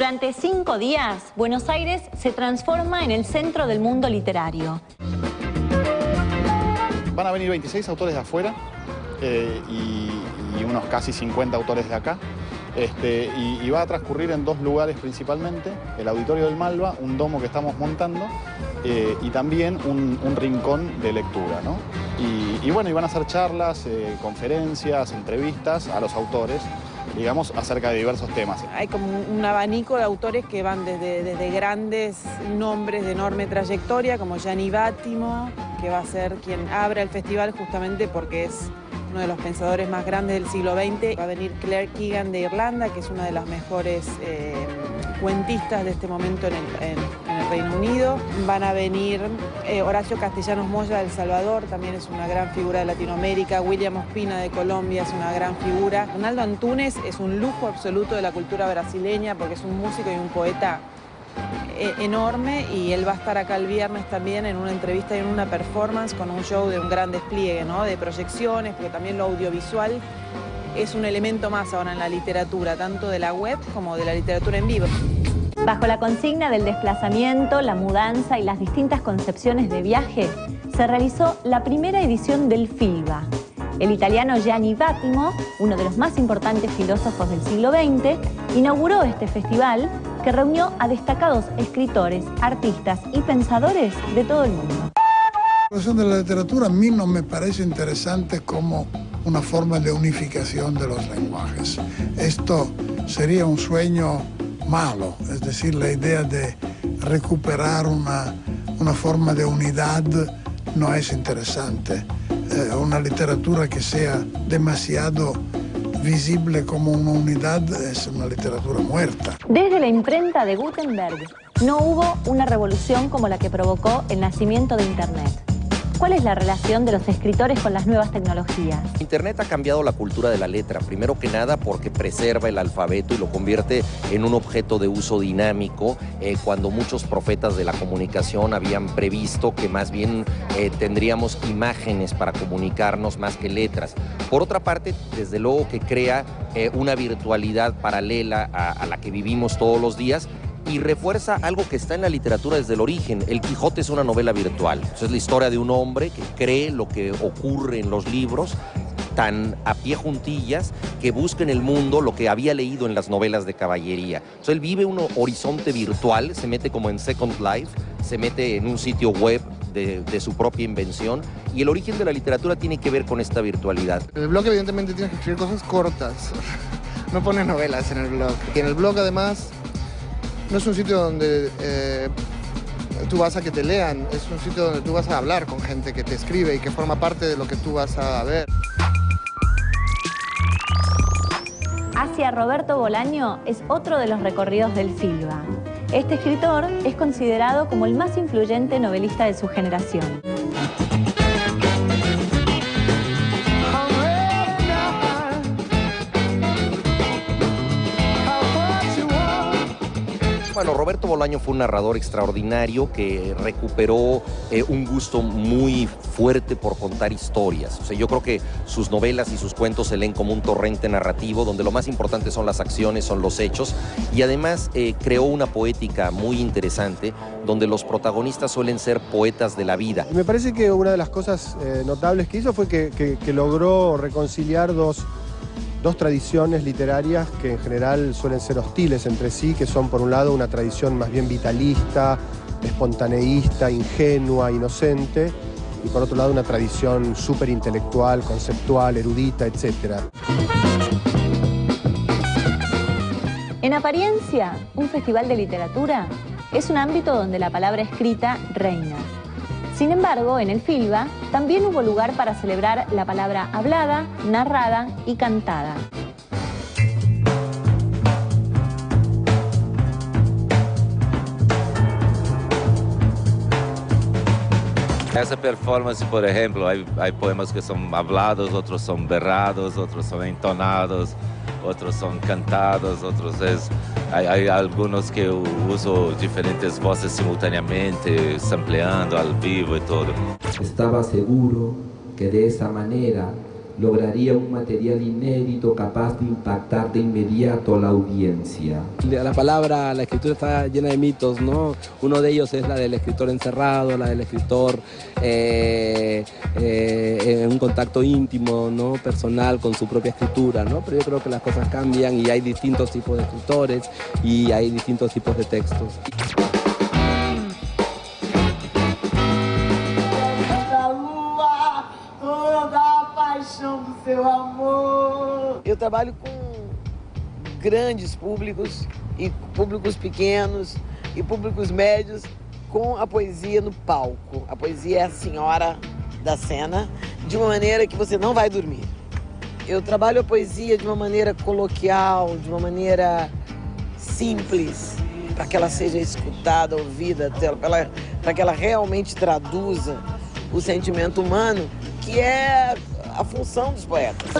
Durante 5 días, Buenos Aires se transforma en el centro del mundo literario. Van a venir 26 autores de afuera y unos casi 50 autores de acá. Y va a transcurrir en 2 lugares principalmente, el Auditorio del Malva, un domo que estamos montando, y también un rincón de lectura, ¿no? Y bueno, y van a hacer charlas, conferencias, entrevistas a los autores, digamos, acerca de diversos temas. Hay como un abanico de autores que van desde grandes nombres de enorme trayectoria, como Gianni Vattimo, que va a ser quien abra el festival justamente porque es uno de los pensadores más grandes del siglo XX. Va a venir Claire Keegan de Irlanda, que es una de las mejores cuentistas de este momento en el Reino Unido. Van a venir Horacio Castellanos Moya de El Salvador, también es una gran figura de Latinoamérica. William Ospina de Colombia es una gran figura. Donaldo Antunes es un lujo absoluto de la cultura brasileña porque es un músico y un poeta enorme, y él va a estar acá el viernes también en una entrevista y en una performance con un show de un gran despliegue, ¿no? De proyecciones, porque también lo audiovisual es un elemento más ahora en la literatura, tanto de la web como de la literatura en vivo. Bajo la consigna del desplazamiento, la mudanza y las distintas concepciones de viaje, se realizó la primera edición del FILBA. El italiano Gianni Vattimo, uno de los más importantes filósofos del siglo XX, inauguró este festival que reunió a destacados escritores, artistas y pensadores de todo el mundo. La cuestión de la literatura a mí no me parece interesante como una forma de unificación de los lenguajes. Esto sería un sueño malo, es decir, la idea de recuperar una forma de unidad no es interesante. Una literatura que sea demasiado visible como una unidad es una literatura muerta. Desde la imprenta de Gutenberg no hubo una revolución como la que provocó el nacimiento de Internet. ¿Cuál es la relación de los escritores con las nuevas tecnologías? Internet ha cambiado la cultura de la letra, primero que nada porque preserva el alfabeto y lo convierte en un objeto de uso dinámico, cuando muchos profetas de la comunicación habían previsto que más bien tendríamos imágenes para comunicarnos más que letras. Por otra parte, desde luego que crea una virtualidad paralela a la que vivimos todos los días, y refuerza algo que está en la literatura desde el origen. El Quijote es una novela virtual. Es la historia de un hombre que cree lo que ocurre en los libros, tan a pie juntillas, que busca en el mundo lo que había leído en las novelas de caballería. Él vive un horizonte virtual, se mete como en Second Life, se mete en un sitio web de su propia invención, y el origen de la literatura tiene que ver con esta virtualidad. En el blog evidentemente tienes que escribir cosas cortas, no pones novelas en el blog. Y en el blog además no es un sitio donde tú vas a que te lean, es un sitio donde tú vas a hablar con gente que te escribe y que forma parte de lo que tú vas a ver. Hacia Roberto Bolaño es otro de los recorridos del FILBA. Este escritor es considerado como el más influyente novelista de su generación. Bueno, Roberto Bolaño fue un narrador extraordinario que recuperó un gusto muy fuerte por contar historias. Yo creo que sus novelas y sus cuentos se leen como un torrente narrativo donde lo más importante son las acciones, son los hechos, y además creó una poética muy interesante donde los protagonistas suelen ser poetas de la vida. Me parece que una de las cosas notables que hizo fue que logró reconciliar dos tradiciones literarias que en general suelen ser hostiles entre sí, que son por un lado una tradición más bien vitalista, espontaneísta, ingenua, inocente, y por otro lado una tradición súper intelectual, conceptual, erudita, etc. En apariencia, un festival de literatura es un ámbito donde la palabra escrita reina. Sin embargo, en el FILBA también hubo lugar para celebrar la palabra hablada, narrada y cantada. Essa performance, por ejemplo, hay poemas que son hablados, otros son berrados, otros son entonados, otros son cantados, hay algunos que uso diferentes voces simultáneamente, sampleando al vivo y todo. Estaba seguro que de esa manera lograría un material inédito capaz de impactar de inmediato a la audiencia. La escritura está llena de mitos, ¿no? Uno de ellos es la del escritor encerrado, la del escritor en un contacto íntimo, ¿no? Personal con su propia escritura, ¿no? Pero yo creo que las cosas cambian y hay distintos tipos de escritores y hay distintos tipos de textos. Eu trabalho com grandes públicos e públicos pequenos e públicos médios com a poesia no palco. A poesia é a senhora da cena, de uma maneira que você não vai dormir. Eu trabalho a poesia de uma maneira coloquial, de uma maneira simples, para que ela seja escutada, ouvida, para que ela realmente traduza o sentimento humano, que é a função dos poetas.